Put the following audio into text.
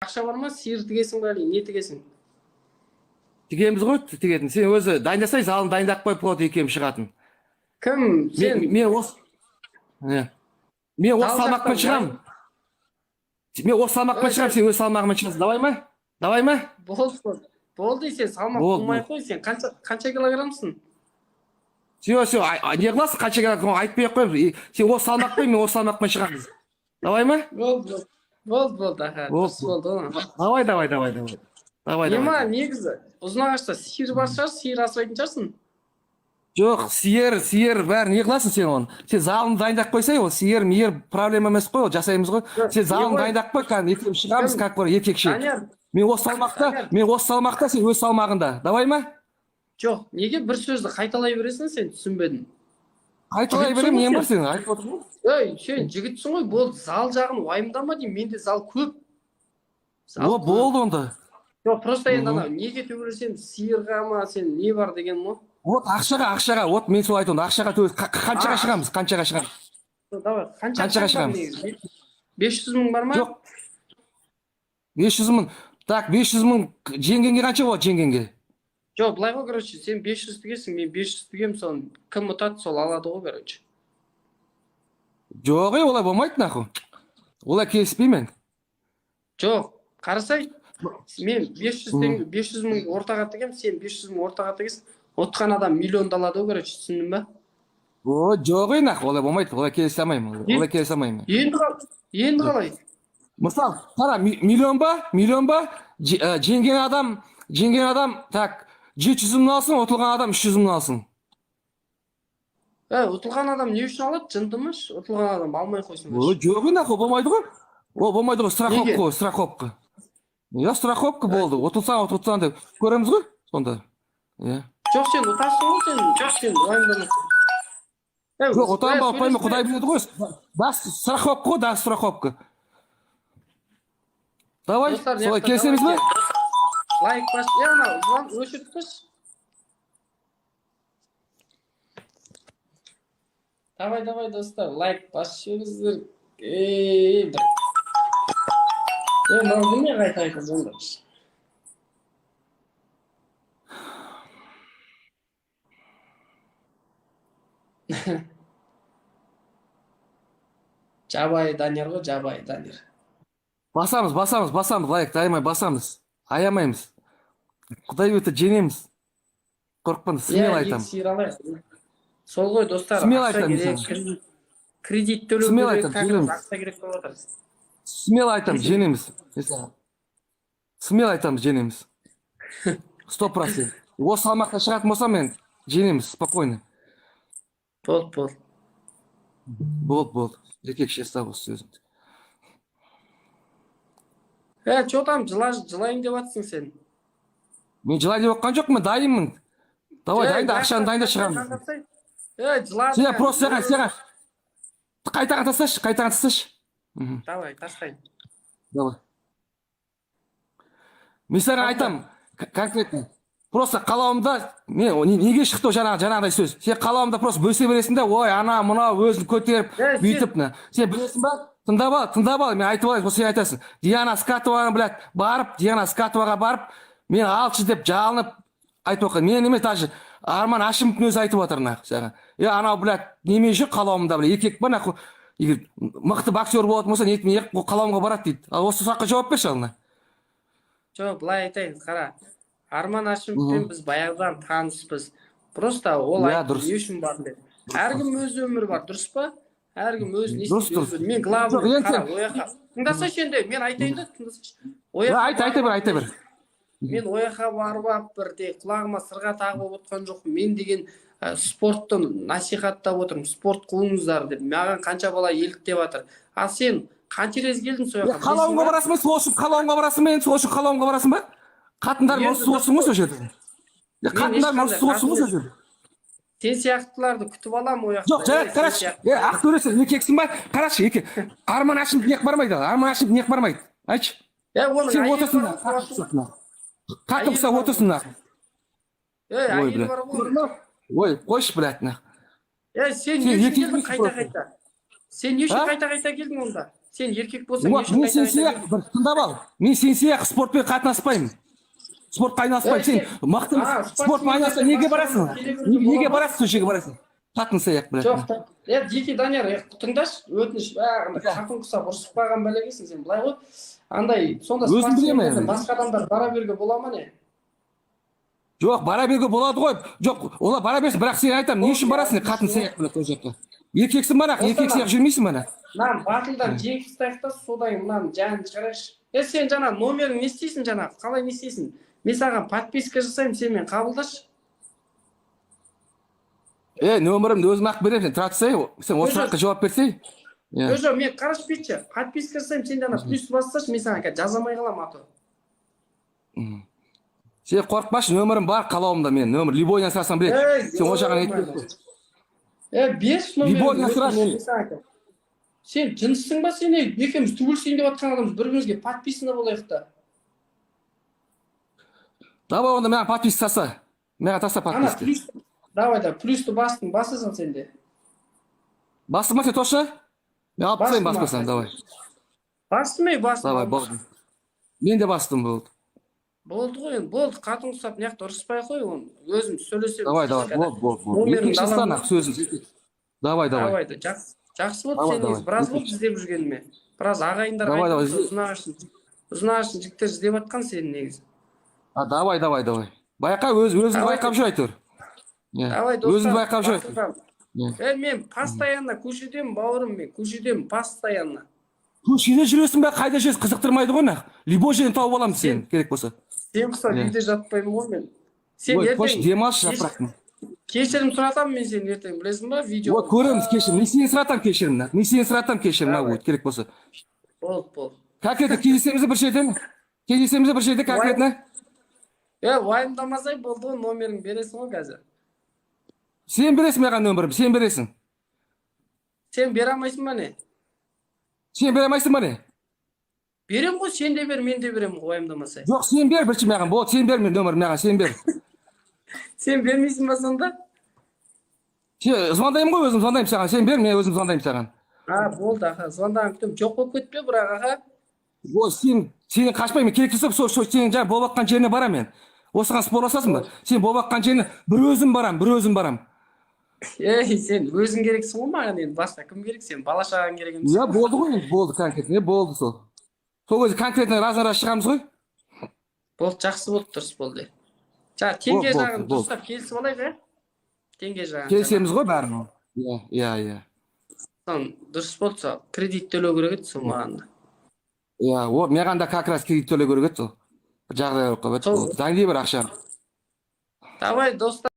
Ақша бар ма? Сиыр тігесің ба, не тігесің? Тігеміз ғой, тігетін. Сен өзі дайындасай, залын дайындап қойып болады екеуім шығатын. Кім? Сен? Мен осы салмақпен шығамын. Мен осы салмақпен шығамын, сен өз салмағымен шығасың. Давай ма? Давай ма? Болды, сен салмақ болмай қой. Сен қанша килограммсың? Все, не қыласың, қанша килограмм айтпай ақ қоямын. Сен осы салмақпен, мен осы салмақпен шығамыз. Давай ма? Болды, аха. Давай. Ема, негізі, Ұзынағашта сиыр бар шығар, сиыр асырайтын шығарсың? Жоқ, сиыр бәрі не қыласың сен оны? Сен залын дайындап қойсай, ол сиыр, мейір проблема емес қой, ол жасаймыз ғой. Сен залын дайындап қой, екеуім шығамыз, как бар, еркекше. Мен осы салмақта, сен өз салмағында. Давай ма? Жоқ, неге бір сөзді қайталай бересің, сен түсінбедің? Қайталай берем, не бар сен? Айтып отырмын. Сен жігітсің ғой, болды, зал жағын уайымдама деймін, менде зал көп. Болды онда. Жоқ, просто енді анау, неге төбелесем, сиырға ма, сен не бар деген мо? Вот ақшаға, вот мен сол айтуын, ақшаға қаншаға шығамыз? Давай, қаншаға шығамыз? 500 мың бар ма? Жоқ. 500 мың. Так, 500 мың жеңгенге қанша болады жеңгенге? Жоқ, былай ғой, короче, сен 500 тігесің, мен 500 тігем, соны кім ұтады, сол алады ғой, короче. Жоқ, олай болмайды нахуй. Олай келіспеймін. Жоқ, қарасай, мен 500 мың ортаға тігем, сен 500 мың ортаға тігесің, отқан адам миллионды алады ғой, короче, түсіндің ба? Жоқ, нахуй, олай болмайды, олай келісе алмаймын. Енді қалай? Мысал, қара, миллион ба, жеңген адам, так, 700 мың алсын, ұтылған адам 300 мың алсын. Ұтылған адам не үшін алады? Жындымыш? Ұтылған адам алмай қойсын. Жоқ, нахуй, болмайды ғой, страховка. Я страховка болды, ұтылсан деп көреміз ғой, сонда. Жоқ, сен ұтасың ғой, сен уайымдамасың. Жоқ, ұтанба, ұтпаймын, құдай біледі ғой, страховка ғой, да, страховка. Давай, солай келсеміз бе? Лайк бас, анау, өшіріп қош. Давай, достар, лайк бас жіберіңіздер. Мынау не қайта zonda. Жабай Данияр ғой, жабай Данияр. Басамыз, лайк, басамыз. Аямаймыз. Құдай өті женеміз. Қорықпан, смел айтам. Сол ғой, достар, ақша керек, кредит төлеу керек, ақша керек болып отыр. Смел айтам, женеміз. Смел айтам, женеміз. 100%. Осы салмақта шығатын болса мен женеміз, спокойно. Болды. Еркекше ұста осы сөзімді. Чо там, жылайын деп атсың сен? Мен жылай деп оққан жоқпын, дайынмын. Давай, дайында, ақшаны дайында шығамыз. Жылады. Сен просто саған. Қайтаға тасташы. Давай, тастайын. Давай. Мен саған айтам, конкретно. Просто қалауымда, неге шықты жаңағыдай сөз? Сен қалауымда просто бөлсе бересің да, ой, ана, мұна, өзін көтеріп, бүйтіп, сен білесің ба? Тыңдап ал, мен айтып алайын, сен айтасың. Диана Скатоваға барып, мен алшы деп жалынып айтып оққан. Мен емес, даже Арман Ашимовтың өзі айтып отыр саған. Анау, неме жүр қалауымда, еркек ба, егер мықты боксер болатын болса, нетімен қалауымға барады дейді. Ал осы сұраққа жауап берші алына. Жоқ, былай айтайын, қара. Арман Ашимовпен біз баяғыдан таныспыз. Просто ол айтты не үшін бар деп. Әркім өз өмірі бар, дұрыс па? Әркім өз несін. Мен главный, қара, ояқа. Тыңдасайшы енді, мен айтайын да, тыңдасайшы. Айта бер. Мен ояқа барып, бірде құлағыма сырға тағып отқан жоқ. Мен деген спортты насихаттап отырмын, спорт қылыңыздар деп. Маған қанша бала еліктеп жатыр. А сен қанша рет келдің сояққа? Қалауымға барасың ба? Сол үшін қалауымға барасың ба? Қатындар осы соғысың ғой сол жерде. Сен сияқтыларды күтіп алам ояқта. Жоқ, қарашы, ақ төресі, еркексің ба? Қарашы, Арман Ашимов неғып бармайды? Айтшы. Сен отырсың да, қатты құса отырсың да. Әйел бар ғой. Ой, қойшы, сен не үшін келдің қайта-қайта? Сен не үшін қайта-қайта келдің онда? Сен еркек болсаң, Вот, мен сен сияқты бір тыңдап ал. Мен сен сияқты спортпен қатынаспаймын. Спортқа айналыспаймын. Сен мықты спортпен айналыса неге барасың? Неге барасың, сол жерге барасың? Қатын сияқты, блядь. Жоқ, Дикий Данияр, тыңдашы, өтініш, қатын құсап ұрысып қалған бәлегейсің сен, былай ғой. Андай, сонда өзім білемін. басқа адамдар бара беруге бола ма не? Жоқ, бара беруге болады ғой. Жоқ, олар бара берсін, бірақ сен айтамын, не үшін барасың қатын сияқты, блядь, ол жаққа? Еркексің бана, еркек сияқты жүрмейсің бана. Мынаны батылдан жеңіп тастайық та, содан мынаны жанын шығарайықшы. Сен жаңа номерің не істейсің жаңа? Қалай не істейсің? Мен саған подписка жасаймын, сен мені қабылдашы. Нөмірімді өзім ақ беремін, тұра тұрсай, сен осы сұраққа жауап берсей. Өзі, мен қараш бетші, подписка жасаймын, сен жаңа плюс бассашы, мен саған жазамай қалам аты. Сен қорқпашы, нөмірім бар қалауымда мен, нөмір, любойнан сұрасам білет. Сен о жағын етпейсің. Бес номерін сен жынсың ба сен? Екеуміз түгілсейін деп атқан адамыз бір-бірімізге подписаны болайық та. Давай онда маған подписка таса. Маған таса подписка. Давай да, плюсті бастың, басасың сенде. Бастың ба сен точно? Мен алып тастайын баспасам, давай. Бастың ме? Бастың. Давай, болды. Мен де бастым, болды. Болды ғой, болды, қатын құсап, неқті ұрыспай қой, өзім сөйлесем. Давай, болды. Екінші станақ сөзін. Давай. Давай, жақсы болды сен негіз, біраз болды іздеп жүргеніме. Біраз ағайындар қайтып, ұзынағашын жіктер іздеп атқан сені негіз. Давай. Байқа, өзіңді байқап жүр айтыр. Өзіңді байқап жүр айтыр. Мен постоянно көшедем, бауырым, мен көшедем постоянно. Көшеде жүресің бе, қайда жүресің, қызықтырмайды ғой нақ. Любой жерін тауып аламын сен, керек болса. Сен құса үйде жатпаймын ғой мен. Сен ертең демалшы жапырақтың. Кешірім сұратамын мен сен ертең, білесің ба, видео. Көреміз кешірім, мен сені сұратам кешірім, керек болса. Болды. Конкретно кездесеміз бір жерде конкретно. Уайымдамасай болды ғой, номерін бересің ғой қазір. Сен бересің маған нөмірім, сен бересің. Сен бере алмайсың ба не? Сен бере алмайсың ба не? Берем ғой, сен де бер, мен де берем ғой, уайымдамасай. Жоқ, сен бер бірінші маған, болды, сен бер мен нөмірім маған, сен бер. Сен бермейсің ба сонда? Звондаймын ғой, өзім звондаймын саған, сен бер, мен өзім звондаймын саған. Болды, аға, звондаған күтім, жоқ болып кетпе, бірақ аға. Сен қашпаймын, керек десіп, сен жаңа болып атқан жеріне барам мен. Осыған спорласасың ба? Сен болып атқан жеріне бір өзім барам. Сен өзің керексің ғой маған, енді басқа кім керек, сен бала шағаң керек емес. Болды ғой, болды конкретно, болды сол. Сол өзі конкретно раз шығамыз ғой. Болды, жақсы болды, дұрыс болды. Теңге жағын дұрыстап келісіп алайық, теңге жағын. Келісеміз ғой бәрін. Иә. Дұрыс болды, сол кредит төлеу керек еді сол маған. Маған да как раз кредит төлеу керек еді сол. Жағдай болып қалып еді. Дайындей бер ақшаны. Давай, достар.